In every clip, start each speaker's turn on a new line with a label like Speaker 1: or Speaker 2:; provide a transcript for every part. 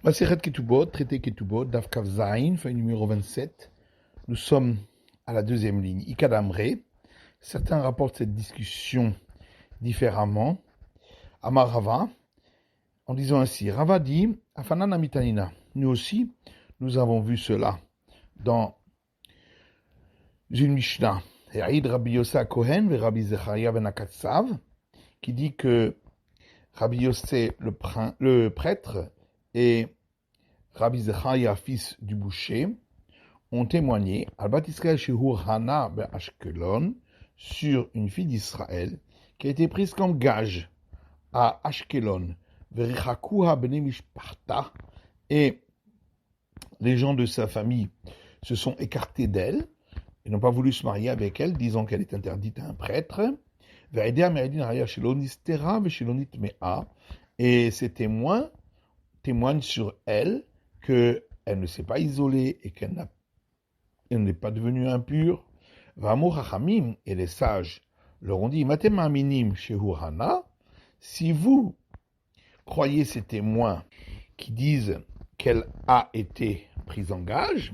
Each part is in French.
Speaker 1: Masechet Ketubot, traité Ketubot, Daf Kav Zayin, feuille numéro 27. Nous sommes à la deuxième ligne. Ikadamre. Certains rapportent cette discussion différemment. Amar Rava, en disant ainsi, Rava dit, Afanan Amitanina. Nous aussi, nous avons vu cela dans une Mishnah. E'aïd Rabbi Yossé Kohen et Rabbi Zecharia ben Akatsav, qui dit que Rabbi Yossé, le prêtre, et Rabbi Zecharia, fils du boucher, ont témoigné à Bat Israël chez Hana ben Ashkelon sur une fille d'Israël qui a été prise comme gage à Ashkelon, Verichakuha bene mishparta, et les gens de sa famille se sont écartés d'elle et n'ont pas voulu se marier avec elle, disant qu'elle est interdite à un prêtre. Et ces témoins témoignent sur elle qu'elle ne s'est pas isolée et qu'elle n'est pas devenue impure. Et les sages leur ont dit, si vous croyez ces témoins qui disent qu'elle a été prise en gage,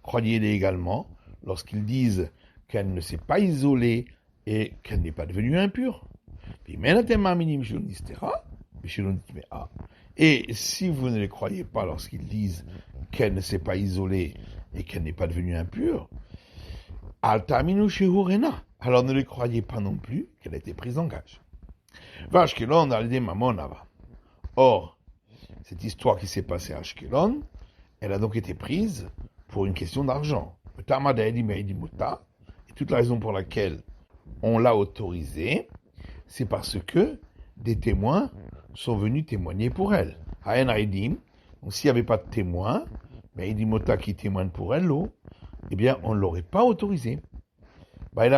Speaker 1: croyez-les également lorsqu'ils disent qu'elle ne s'est pas isolée et qu'elle n'est pas devenue impure. Et si vous ne les croyez pas lorsqu'ils disent qu'elle ne s'est pas isolée et qu'elle n'est pas devenue impure, alors ne les croyez pas non plus qu'elle a été prise en gage. Or, cette histoire qui s'est passée à Ashkelon, elle a donc été prise pour une question d'argent. Et toute la raison pour laquelle on l'a autorisée, c'est parce que des témoins sont venus témoigner pour elle. Donc s'il n'y avait pas de témoins, mais Edimota qui témoigne pour elle, eh bien on ne l'aurait pas autorisé. Et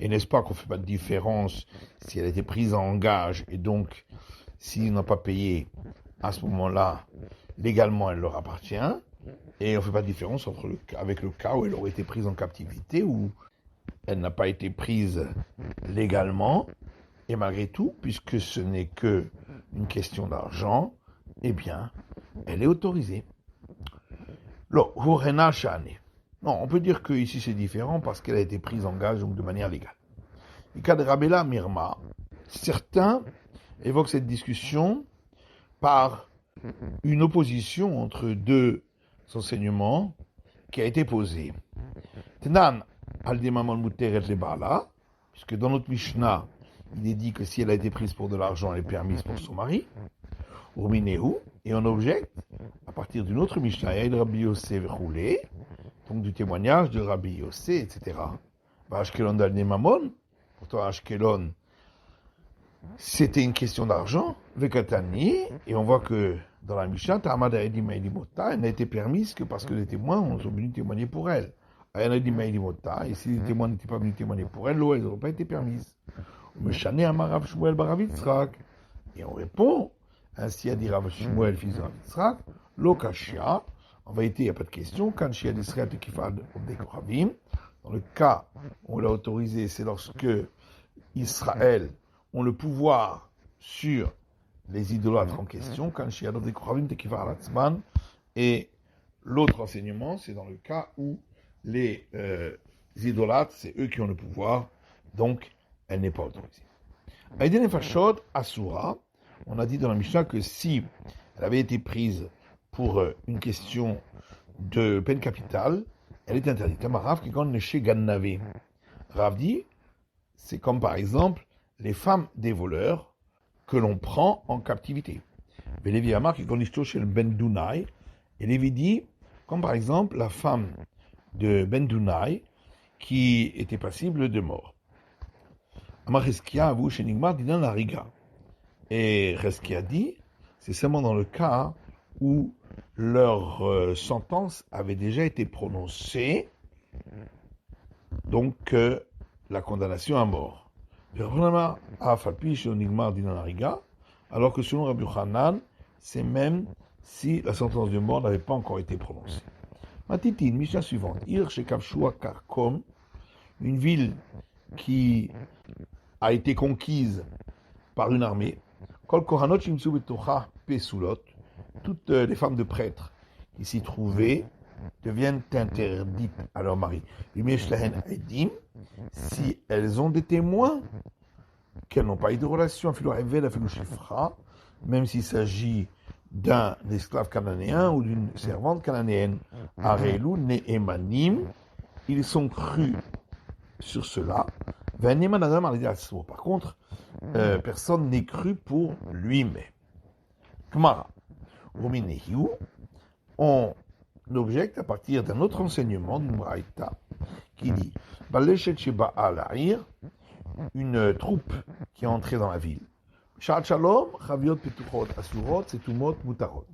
Speaker 1: n'est-ce pas qu'on ne fait pas de différence si elle a été prise en gage et donc s'il n'a pas payé à ce moment-là, légalement elle leur appartient, et on ne fait pas de différence avec le cas où elle aurait été prise en captivité, où elle n'a pas été prise légalement, et malgré tout, puisque ce n'est que une question d'argent, eh bien, elle est autorisée. Non, on peut dire que ici c'est différent parce qu'elle a été prise en gage, donc de manière légale. Certains évoquent cette discussion par une opposition entre deux enseignements qui a été posée. Tenan al-Demamon Muteret le Bala, puisque dans notre Mishnah, il est dit que si elle a été prise pour de l'argent, elle est permise pour son mari. Urminehu, et on objecte, à partir d'une autre Mishnah, Yaïd Rabbi Yossé Verroulé, donc du témoignage de Rabbi Yossé, etc. Ashkelon d'al-Demamon, pourtant Ashkelon, c'était une question d'argent, Vekatani, et on voit que dans la Mishnah, Ta'amad Aedim Aedimota, elle n'a été permise que parce que les témoins sont venus témoigner pour elle. Aedim Aedimota, et si les témoins n'étaient pas venus témoigner pour elle, elles n'auraient pas été permises. Meshane Amarav Shmuel Barav Yitzhak, et on répond, ainsi a dit Rav Shmuel, fils de Rav Yitzhak, Lokashia, en vérité, il n'y a pas de question, quand Shia d'Israël Tekifad Obdekravim, dans le cas où on l'a autorisé, c'est lorsque Israël ont le pouvoir sur les idolâtres en question, quand Shia d'Obdekravim Tekifad Alatzman, et l'autre enseignement, c'est dans le cas où les idolâtres, c'est eux qui ont le pouvoir, donc elle n'est pas autorisée. Aïden Fashod Asura, on a dit dans la Mishnah que si elle avait été prise pour une question de peine capitale, elle est interdite. Rav qui compte chez Gannavé. Rav dit, c'est comme par exemple les femmes des voleurs que l'on prend en captivité. Et Lévi Amar qui compte chez le Ben Dunai. Et Lévi dit, comme par exemple la femme de Ben Dunai qui était passible de mort. Amar Reskia avou chez Nigmar Dinan Lariga. Et Reskia dit, c'est seulement dans le cas où leur sentence avait déjà été prononcée, donc la condamnation à mort. Alors que selon Rabbi Yochanan, c'est même si la sentence de mort n'avait pas encore été prononcée. Matiti, une Mishnah suivante. Ir Shekavshua Karkom, une ville qui a été conquise par une armée, Kol Kohanot Shimtsu Betocha Pesulot, toutes les femmes de prêtres qui s'y trouvaient deviennent interdites à leur mari. Si elles ont des témoins, qu'elles n'ont pas eu de relation, même s'il s'agit d'un esclave cananéen ou d'une servante cananéenne, Arelu Ne'emanim, ils sont crus sur cela. Par contre, personne n'est cru pour lui-même. Kmara, Rominehiu, on objecte à partir d'un autre enseignement d'une braïta qui dit Baleshet Sheba al-Aïr, une troupe qui est entrée dans la ville. Sha'at Shalom, Chaviot Petuchot Asurot, Setumot Mutarot.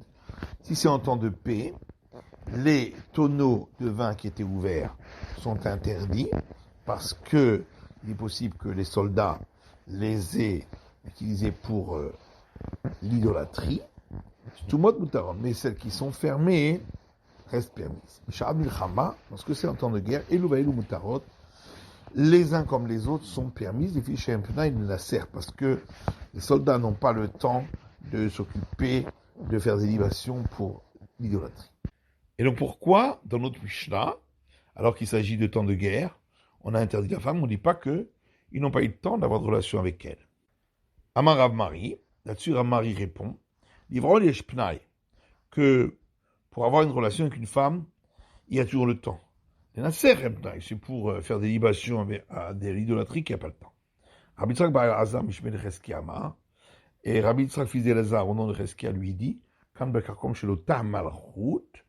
Speaker 1: Si c'est en temps de paix, les tonneaux de vin qui étaient ouverts sont interdits parce que il est possible que les soldats les aient utilisés pour l'idolâtrie. Setumot Mutarot, mais celles qui sont fermées restent permises. Sha'at Milchama, lorsque c'est en temps de guerre, Elu Vaelu Mutarot, les uns comme les autres sont permises, les fiches Shempna, ils ne la servent parce que les soldats n'ont pas le temps de s'occuper de faire des libations pour l'idolâtrie. Et donc pourquoi, dans notre Mishnah, alors qu'il s'agit de temps de guerre, on a interdit la femme, on ne dit pas qu'ils n'ont pas eu le temps d'avoir de relation avec elle. Amar Rav Mari, là-dessus Rav Mari répond, Livrol Yeshpnai, que pour avoir une relation avec une femme, il y a toujours le temps. C'est pour faire des libations à des idolâtries qu'il n'y a pas le temps. Rabbi Yitzhak bar Elazar Mishmel Cheskia Amar, et Rabbi Yitzhak fils d'Elazar au nom de Cheskia lui dit, Kan bekarkom shelo ta malchut,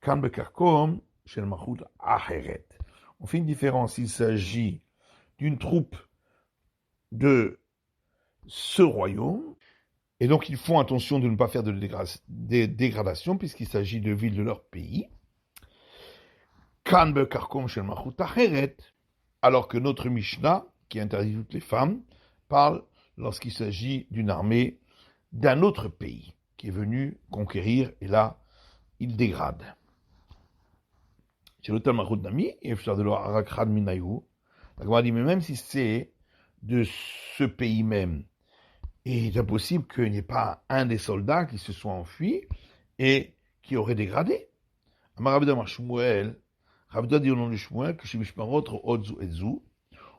Speaker 1: kan bekarkom shel malchut acheret. On fait une différence, il s'agit d'une troupe de ce royaume, et donc ils font attention de ne pas faire de dégradation, puisqu'il s'agit de villes de leur pays. Alors que notre Mishnah, qui interdit toutes les femmes, parle lorsqu'il s'agit d'une armée d'un autre pays qui est venu conquérir, et là, il dégrade. La Gemara dit, mais même si c'est de ce pays même, il est impossible qu'il n'y ait pas un des soldats qui se soit enfui et qui aurait dégradé. Ravda dit au nom de Shmuel que chez Mishmarot, Odzu et Zu,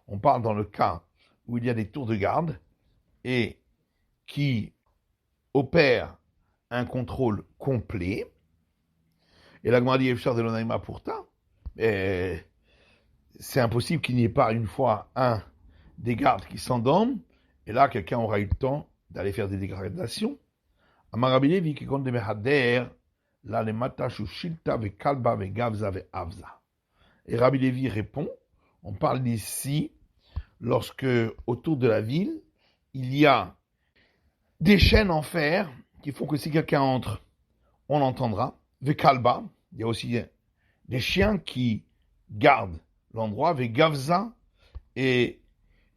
Speaker 1: on parle dans le cas où il y a des tours de garde et qui opèrent un contrôle complet. Et la Gemara dit Efshar de l'Onaïma pourtant, c'est impossible qu'il n'y ait pas une fois un des gardes qui s'endorme, et là quelqu'un aura eu le temps d'aller faire des dégradations. Amarabilevi qui compte des mehader, là les matash ou shilta ve kalba ve gavza ve avza. Et Rabbi Lévi répond, on parle ici lorsque autour de la ville, il y a des chaînes en fer qui font que si quelqu'un entre, on l'entendra. Ve kalba, il y a aussi des chiens qui gardent l'endroit. Ve gavza, et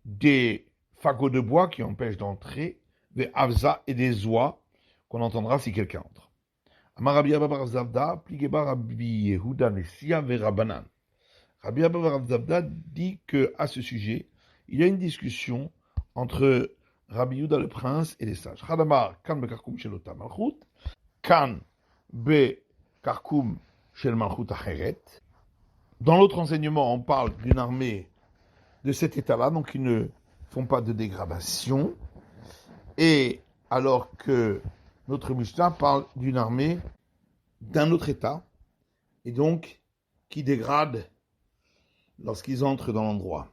Speaker 1: des fagots de bois qui empêchent d'entrer. Ve avza, et des oies qu'on entendra si quelqu'un entre. Amar Rabbi Abba bar Zavda, pligeba Rabbi Yehuda Nessia ve Rabbanan. Rabbi Abba bar Zavda dit que à ce sujet, il y a une discussion entre Rabbi Yehuda le prince et les sages. Chadamar kan bekarkum shel ota malchut, kan bekarkum shel malchut acheret. Dans l'autre enseignement, on parle d'une armée de cet état-là, donc ils ne font pas de dégradation. Et alors que notre Mishnah parle d'une armée d'un autre état, et donc qui dégrade lorsqu'ils entrent dans l'endroit.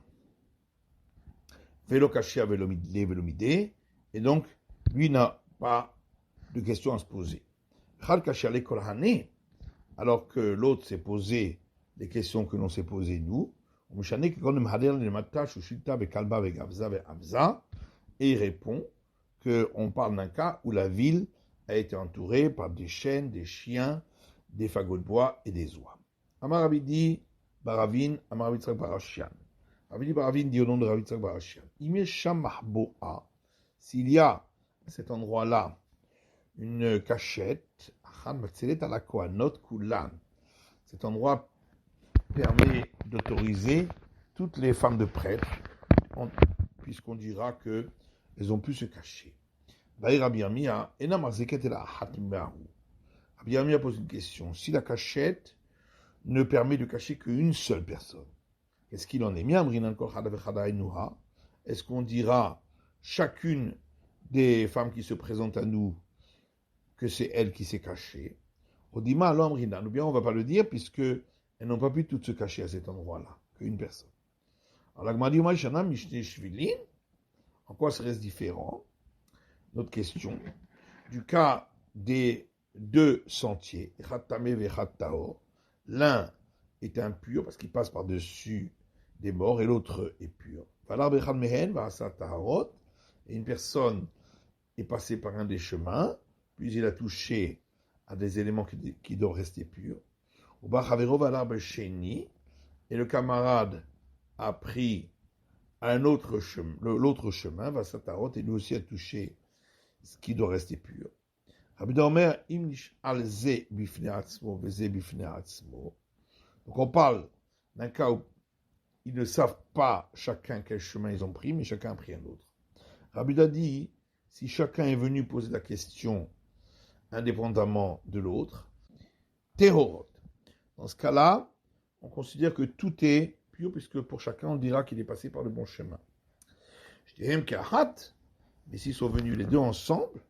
Speaker 1: Velo kashia velomide, et donc lui n'a pas de questions à se poser. Chal kashia le kolhane, alors que l'autre s'est posé les questions que l'on s'est posées nous. Et il répond qu'on parle d'un cas où la ville a été entourée par des chênes, des chiens, des fagots de bois et des oies. Amar Rabbi Baravin, Amar Rabbi Tzrak Barashian. Rabbi Baravin dit au nom de Rabbi Tzrak Barashian, s'il y a à cet endroit-là une cachette, cet endroit permet d'autoriser toutes les femmes de prêtres, puisqu'on dira qu'elles ont pu se cacher. Rabbi Yirmiyah pose une question. Si la cachette ne permet de cacher qu'une seule personne, qu'est-ce qu'il en est? Est-ce qu'on dira chacune des femmes qui se présentent à nous que c'est elle qui s'est cachée? Ou bien on ne va pas le dire puisque elles n'ont pas pu toutes se cacher à cet endroit-là, qu'une personne. Alors la Gemara dit, en quoi serait-ce différent? Notre question. Du cas des deux sentiers, l'un est impur parce qu'il passe par-dessus des morts et l'autre est pur. Et une personne est passée par un des chemins, puis il a touché à des éléments qui doivent rester purs. Et le camarade a pris un autre chemin, l'autre chemin, et lui aussi a touché ce qui doit rester pur. Donc on parle d'un cas où ils ne savent pas chacun quel chemin ils ont pris, mais chacun a pris un autre. Rabbi a dit, si chacun est venu poser la question indépendamment de l'autre, Tehorot. Dans ce cas-là, on considère que tout est pur, puisque pour chacun, on dira qu'il est passé par le bon chemin. Je dirais qu'Ahat, mais s'ils sont venus les deux ensemble,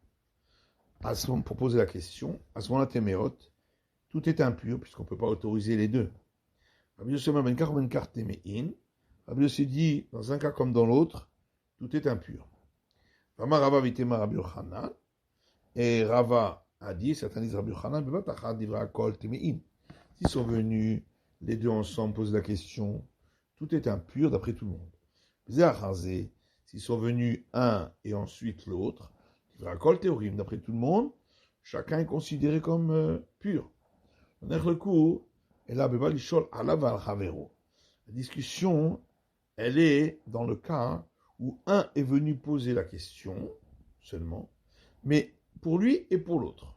Speaker 1: à ce moment, pour poser la question, à ce moment-là, Téméot, tout est impur, puisqu'on ne peut pas autoriser les deux. Rabbi Yossi dit, dans un cas comme dans l'autre, tout est impur. Rava vitema Rabbi Yochanan, et Rava a dit, certains disent Rabbi Yochanan, s'ils sont venus les deux ensemble poser la question, tout est impur d'après tout le monde. S'ils sont venus un et ensuite l'autre, d'après tout le monde, chacun est considéré comme pur. La discussion, elle est dans le cas où un est venu poser la question seulement, mais pour lui et pour l'autre.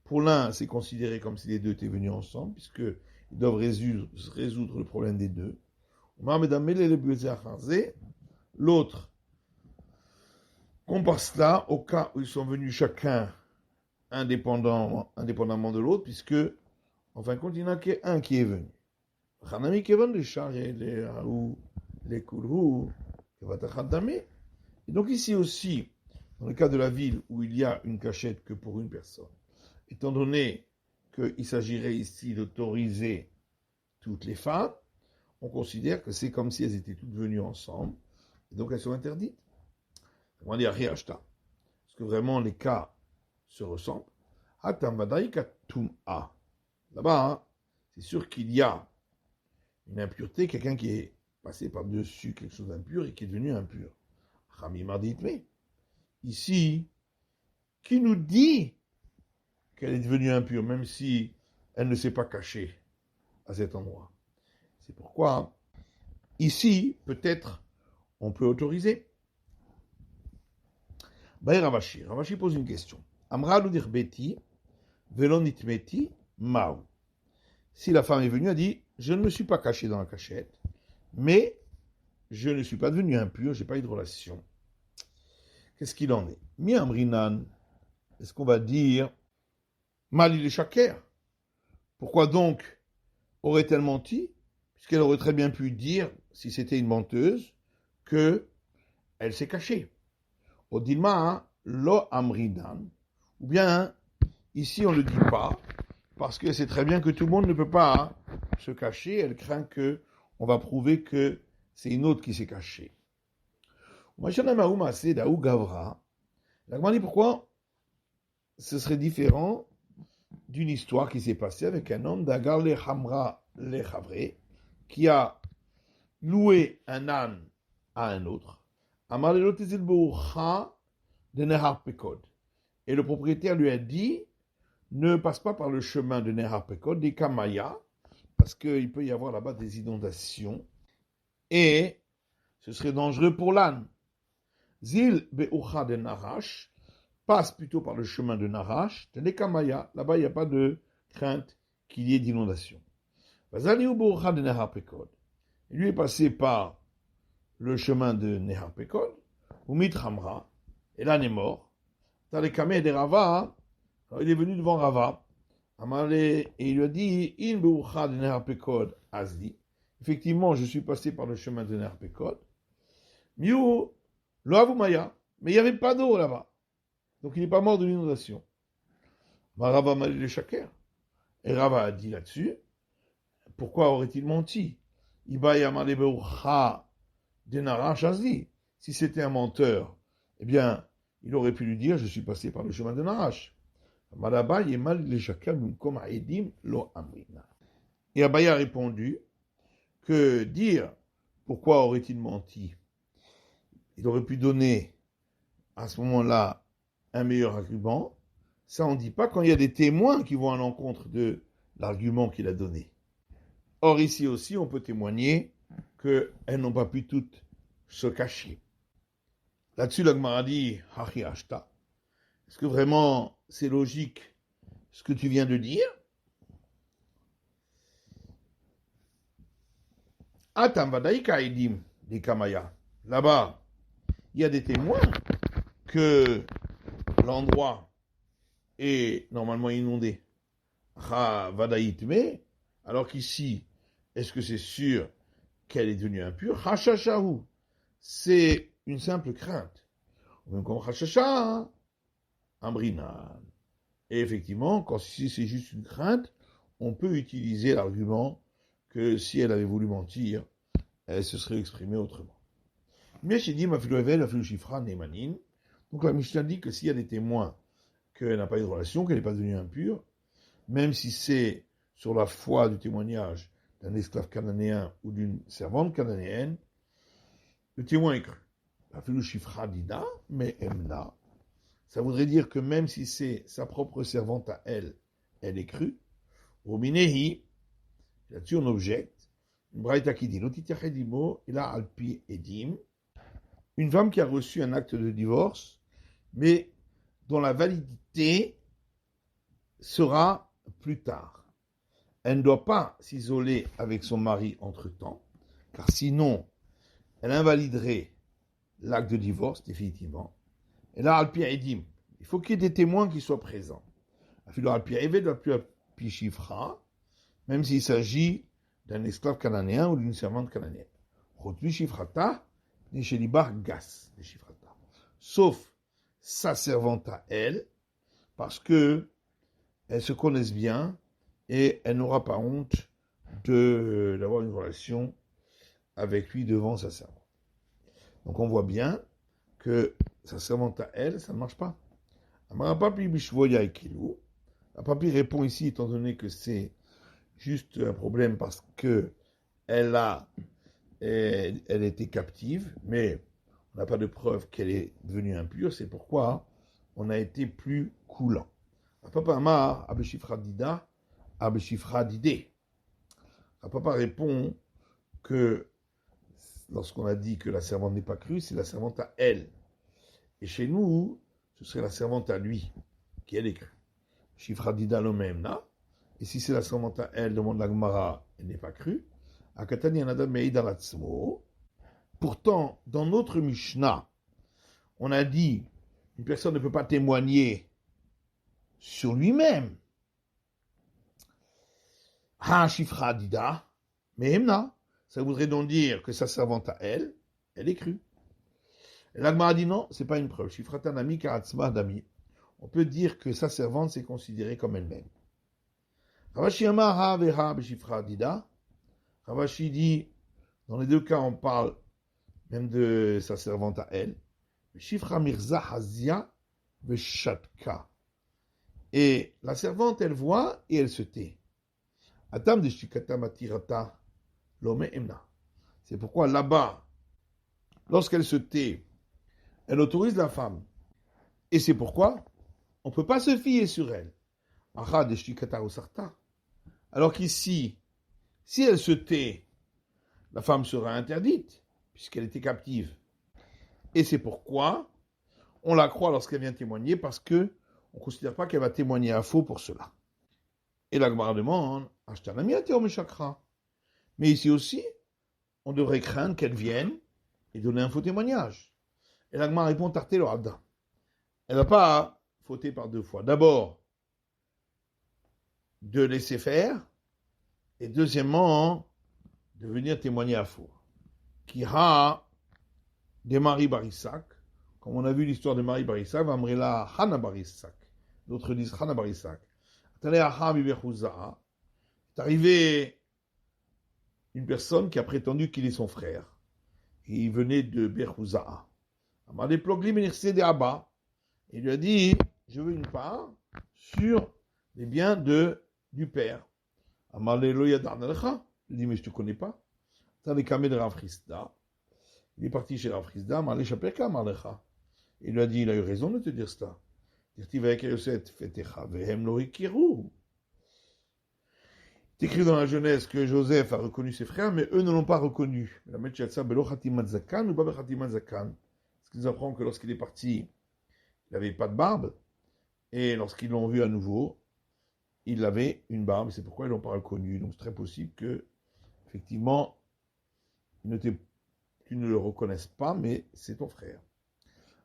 Speaker 1: Pour l'un, c'est considéré comme si les deux étaient venus ensemble, puisqu'ils doivent résoudre le problème des deux. L'autre compare cela au cas où ils sont venus chacun indépendamment de l'autre, puisque, en fin de compte, il n'y en a qu'un qui est venu. Et donc ici aussi, dans le cas de la ville où il y a une cachette que pour une personne, étant donné qu'il s'agirait ici d'autoriser toutes les femmes, on considère que c'est comme si elles étaient toutes venues ensemble, et donc elles sont interdites. On va dire Riachta. Parce que vraiment les cas se ressemblent. Là-bas, c'est sûr qu'il y a une impureté, quelqu'un qui est passé par-dessus quelque chose d'impur et qui est devenu impur. Mais ici, qui nous dit qu'elle est devenue impure, même si elle ne s'est pas cachée à cet endroit? C'est pourquoi, ici, peut-être, on peut autoriser. Ravashi pose une question. Amralu dirbeti, velonitmeti, mao. Si la femme est venue, elle dit, je ne me suis pas caché dans la cachette, mais je ne suis pas devenu impur, je n'ai pas eu de relation. Qu'est-ce qu'il en est? Mi amrinan, est-ce qu'on va dire, mal il est shaker? Pourquoi donc aurait-elle menti? Puisqu'elle aurait très bien pu dire, si c'était une menteuse, que elle s'est cachée. Odilma, lo amrinan, ou bien, ici on ne le dit pas, parce que c'est très bien que tout le monde ne peut pas se cacher, elle craint que on va prouver que c'est une autre qui s'est cachée. La Gemara dit pourquoi ce serait différent d'une histoire qui s'est passée avec un homme d'Agar le Hamra le Chavre qui a loué un âne à un autre. Et le propriétaire lui a dit, ne passe pas par le chemin de Nehar Pekod, des Kamaya, parce qu'il peut y avoir là-bas des inondations, et ce serait dangereux pour l'âne. Zil Be'ucha de Narash passe plutôt par le chemin de Narash, de Kamaya, là-bas il n'y a pas de crainte qu'il y ait d'inondation. Vazali Be'ucha de Nehar Pekod. Il lui est passé par le chemin de Nehar Pekod, ou Mitramra, et l'âne est mort. Talekame de Rava, alors il est venu devant Rava, et il lui a dit, In Beucha de Nehar Pekod Azdi. Effectivement, je suis passé par le chemin de Nehar Pekod. Miu, lo avumaya, mais il n'y avait pas d'eau là-bas. Donc il n'est pas mort de l'inondation. Rava m'a dit le shaker. Et Rava a dit là-dessus, pourquoi aurait-il menti? Ibaya Malebeucha de Narash Azdi. Si c'était un menteur, eh bien, il aurait pu lui dire, je suis passé par le chemin de Narash. Et Abaya a répondu que dire pourquoi aurait-il menti, il aurait pu donner à ce moment-là un meilleur argument. Ça, on ne dit pas quand il y a des témoins qui vont à l'encontre de l'argument qu'il a donné. Or, ici aussi, on peut témoigner qu'elles n'ont pas pu toutes se cacher. Là-dessus, la Gemara dit, Hachi Ashta. Est-ce que vraiment c'est logique ce que tu viens de dire? Atam Vadaïka Edim, des Kamaya. Là-bas, il y a des témoins que l'endroit est normalement inondé. Ha Vadaïtme, alors qu'ici, est-ce que c'est sûr qu'elle est devenue impure? Hachashahu, c'est une simple crainte. Même comme Hachasha, Ambrinan. Et effectivement, quand si c'est juste une crainte, on peut utiliser l'argument que si elle avait voulu mentir, elle se serait exprimée autrement. Mais j'ai dit, ma filoevel, ma filochifra, nemanin. Donc la Mishnah dit que s'il y a des témoins qu'elle n'a pas eu de relation, qu'elle n'est pas devenue impure, même si c'est sur la foi du témoignage d'un esclave cananéen ou d'une servante cananéenne, le témoin est cru. La filochifra dida, mais emna. Ça voudrait dire que même si c'est sa propre servante à elle, elle est crue. Rominehi, là-dessus on objecte, une braïta qui dit, l'otitiachedimo, il a alpi edim, une femme qui a reçu un acte de divorce, mais dont la validité sera plus tard. Elle ne doit pas s'isoler avec son mari entre-temps, car sinon, elle invaliderait l'acte de divorce définitivement. Et là, Alpi Edim, il faut qu'il y ait des témoins qui soient présents. Alpi Eved, Alpi Shifra, même s'il s'agit d'un esclave cananéen ou d'une servante cananéenne. Chotmi Shifrata, Neshelibar Gas, Shifrata. Sauf sa servante à elle, parce que elles se connaissent bien et elle n'aura pas honte d'avoir une relation avec lui devant sa servante. Donc on voit bien que sa servante à elle, ça ne marche pas. La papi répond ici, étant donné que c'est juste un problème parce que elle était captive, mais on n'a pas de preuve qu'elle est devenue impure, c'est pourquoi on a été plus coulant. Papa Amar, Abeshifra Dida, Abeshifra Didé. Papa répond que lorsqu'on a dit que la servante n'est pas crue, c'est la servante à elle. Et chez nous, ce serait la servante à lui, qui elle est crue. Shifra Dida lo même là. Et si c'est la servante à elle, demande la Gemara, elle n'est pas crue. Akatani anada meida latzmo. Pourtant, dans notre Mishnah, on a dit une personne ne peut pas témoigner sur lui-même. Ha Shifra Dida, mais Emna. Ça voudrait donc dire que sa servante à elle, elle est crue. Et l'Agma a dit non, c'est pas une preuve. Shifratanami karatzma dami. On peut dire que sa servante s'est considérée comme elle-même. Ravashi Amar ha veha b'shifra dida. Ravashi dit, dans les deux cas, on parle même de sa servante à elle. Shifra mirza hazia v'shatka. Et la servante, elle voit et elle se tait. Atam de shikata matirata l'homme emna. C'est pourquoi là-bas, lorsqu'elle se tait, elle autorise la femme. Et c'est pourquoi on ne peut pas se fier sur elle. Alors qu'ici, si elle se tait, la femme sera interdite, puisqu'elle était captive. Et c'est pourquoi on la croit lorsqu'elle vient témoigner, parce qu'on ne considère pas qu'elle va témoigner à faux pour cela. Et la Gemara demande, mais ici aussi, on devrait craindre qu'elle vienne et donner un faux témoignage. Et l'Agma répond Tarté le Abda. Elle n'a pas fauté par deux fois. D'abord, de laisser faire, et deuxièmement, de venir témoigner à faux. Qui a des Marie Barissak, comme on a vu l'histoire de Marie Barissak, Amrela Hana Barissak. D'autres disent Hana Barissak. C'est arrivé une personne qui a prétendu qu'il est son frère. Et il venait de Berhouza'a. Il lui a dit, je veux une part sur les biens du père. Il lui dit, mais je ne te connais pas. Il est parti chez Rav Chisda, il lui a dit, il a eu raison de te dire cela. C'est écrit dans la Genèse que Joseph a reconnu ses frères, mais eux ne l'ont pas reconnu. Ce qui nous apprend que lorsqu'il est parti, il n'avait pas de barbe, et lorsqu'ils l'ont vu à nouveau, il avait une barbe, c'est pourquoi ils ne l'ont pas reconnu. Donc c'est très possible que, effectivement, tu ne le reconnaisses pas, mais c'est ton frère.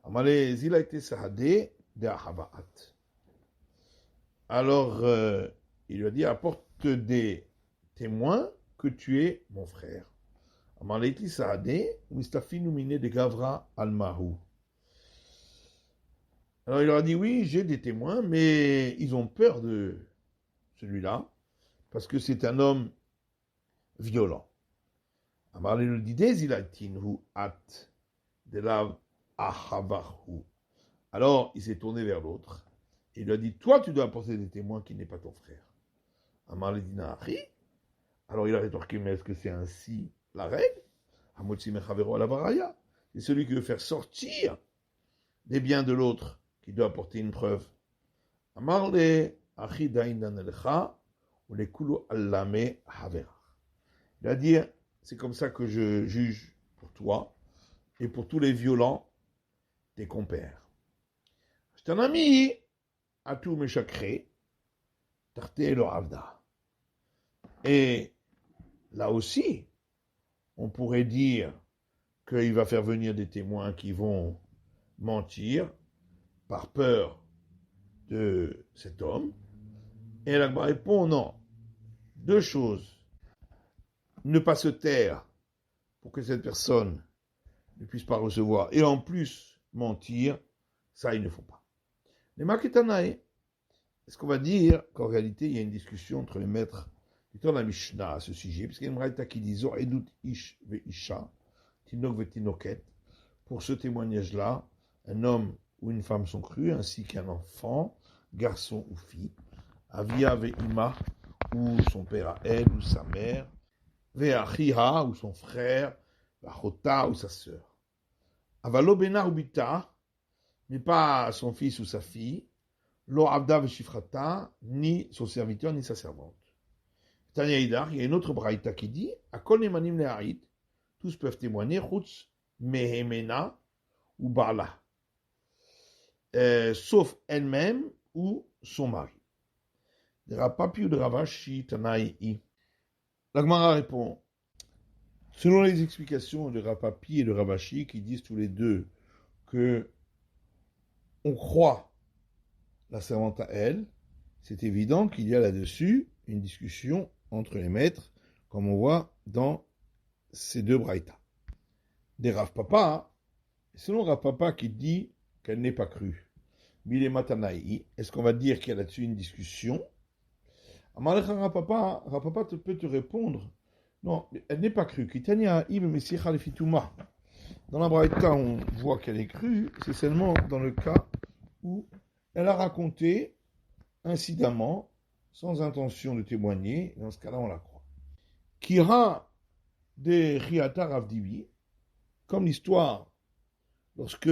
Speaker 1: Il a été sahadé de Ahavaat. Alors, il lui a dit, apporte des témoins que tu es mon frère. Alors il leur a dit, oui, j'ai des témoins, mais ils ont peur de celui-là, parce que c'est un homme violent. Alors, il s'est tourné vers l'autre, et il lui a dit, toi, tu dois apporter des témoins qui n'est pas ton frère. Alors il a rétorqué, mais est-ce que c'est ainsi la règle? C'est celui qui veut faire sortir des biens de l'autre qui doit apporter une preuve. Il a dit, c'est comme ça que je juge pour toi et pour tous les violents, tes compères. C'est un ami à tout méchacré, tarté le avda. Et là aussi, on pourrait dire qu'il va faire venir des témoins qui vont mentir par peur de cet homme. Et elle répond non. Deux choses. Ne pas se taire pour que cette personne ne puisse pas recevoir. Et en plus, mentir, ça, il ne faut pas. Les Maketanae, est-ce qu'on va dire qu'en réalité, il y a une discussion entre les maîtres dans la Mishnah à ce sujet, parce qu'il y a une braïta qui dit Edut ish ve isha, tinok ve tinoket. Pour ce témoignage-là, un homme ou une femme sont crus, ainsi qu'un enfant, garçon ou fille, avia ve ima, ou son père à elle, ou sa mère, ve achiha, ou son frère, vachota, ou sa sœur. Avalo bena ou bita, mais pas son fils ou sa fille, lo abda ve shifrata, ni son serviteur, ni sa servante. Tanya Idar, il y a une autre braïta qui dit Akol nemanim le'aïd, tous peuvent témoigner, chutz mehemena ou bala, sauf elle-même ou son mari. De Rapapi ou de Ravashi, Tanaï. La Gemara répond selon les explications de Rapapi et de Ravashi, qui disent tous les deux que on croit la servante à elle, c'est évident qu'il y a là-dessus une discussion entre les maîtres, comme on voit dans ces deux braïtas. Des Rav Papa, selon Rav Papa qui dit qu'elle n'est pas crue, Bile Matanaï, est-ce qu'on va dire qu'il y a là-dessus une discussion? Rav Papa peut te répondre, non, elle n'est pas crue. Dans la braïta, on voit qu'elle est crue, c'est seulement dans le cas où elle a raconté incidemment, sans intention de témoigner, dans ce cas-là, on la croit. Kira de Riata Ravdimi, comme l'histoire, lorsque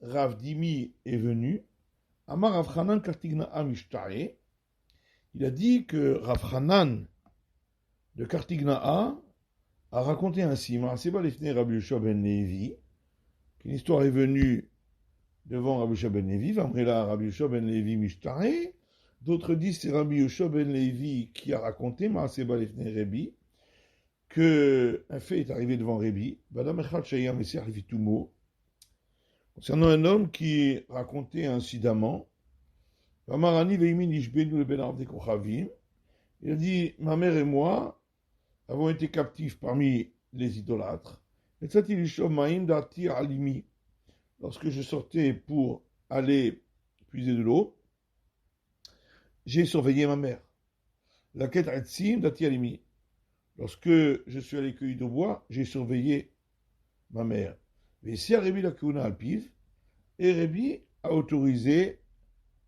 Speaker 1: Ravdimi est venu, Amar Ravchanan Kartigna Amishtae, il a dit que Ravchanan de Kartigna'a a raconté ainsi, Maaseba Lefne Rabbi Yoshua ben Levi, qu'une histoire est venue devant Rabbi Yoshua ben Levi, Vamrela Rabbi Yoshua ben Levi Mishtae. D'autres disent c'est Rabbi Yoshua ben Levi qui a raconté Maaseba Lefne Rabbi, qu'un fait est arrivé devant Rébi, concernant un homme qui racontait incidemment, il a dit, ma mère et moi avons été captifs parmi les idolâtres. Lorsque je sortais pour aller puiser de l'eau, j'ai surveillé ma mère. Lorsque je suis allé cueillir de bois, j'ai surveillé ma mère. Et Rébi a autorisé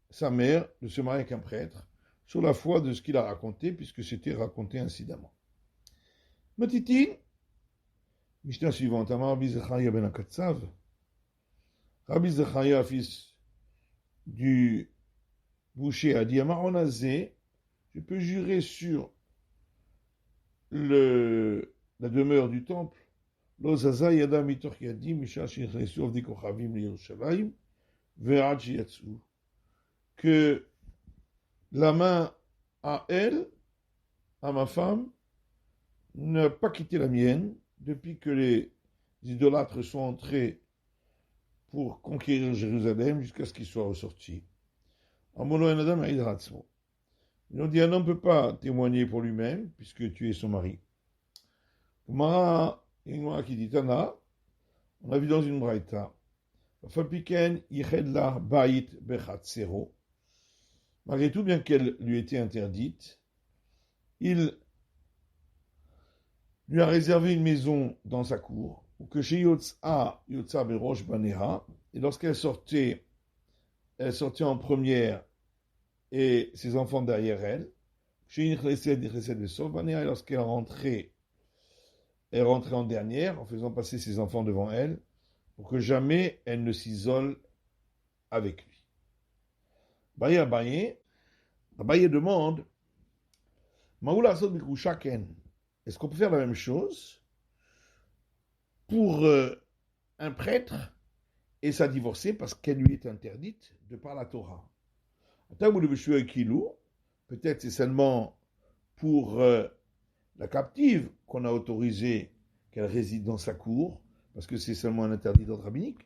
Speaker 1: sa mère de se marier avec un prêtre sur la foi de ce qu'il a raconté, puisque c'était raconté incidemment. Matitin, Mishnah suivante, Amar Rabbi Zechariah ben Akatsav, Rabbi Zechariah, fils du boucher, a dit, Amar Onazé, je peux jurer sur la demeure du temple, Lo Zaza Yada Mitoch Yadim, Misha Shinchnesu Avdi Kochavim Yerushalayim, Ve'ad Shiyatsu, que la main à elle, à ma femme, n'a pas quitté la mienne depuis que les idolâtres sont entrés pour conquérir Jérusalem jusqu'à ce qu'ils soient ressortis. Ils ont dit, un homme ne peut pas témoigner pour lui-même puisque tu es son mari. Mara, qui dit Tana, on a vu dans une braïta, malgré tout, bien qu'elle lui était interdite, il lui a réservé une maison dans sa cour, ou que chez Yotza Berosh Baneha, et lorsqu'elle sortait, elle sortait en première et ses enfants derrière elle. Chez Baneha, et lorsqu'elle rentrait, elle rentrait en dernière, en faisant passer ses enfants devant elle, pour que jamais elle ne s'isole avec lui. Abaye demande, Maoula Asod Bikrusha Ken. Est-ce qu'on peut faire la même chose pour un prêtre et sa divorcée parce qu'elle lui est interdite de par la Torah? Peut-être c'est seulement pour la captive qu'on a autorisé qu'elle réside dans sa cour parce que c'est seulement un interdit d'ordre rabbinique.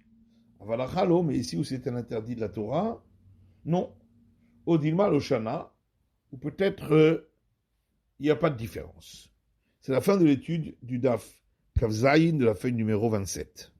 Speaker 1: Mais ici où c'est un interdit de la Torah, non. Odilma Loshana, ou peut-être il n'y a pas de différence. C'est la fin de l'étude du DAF Kavzaïn de la feuille numéro 27.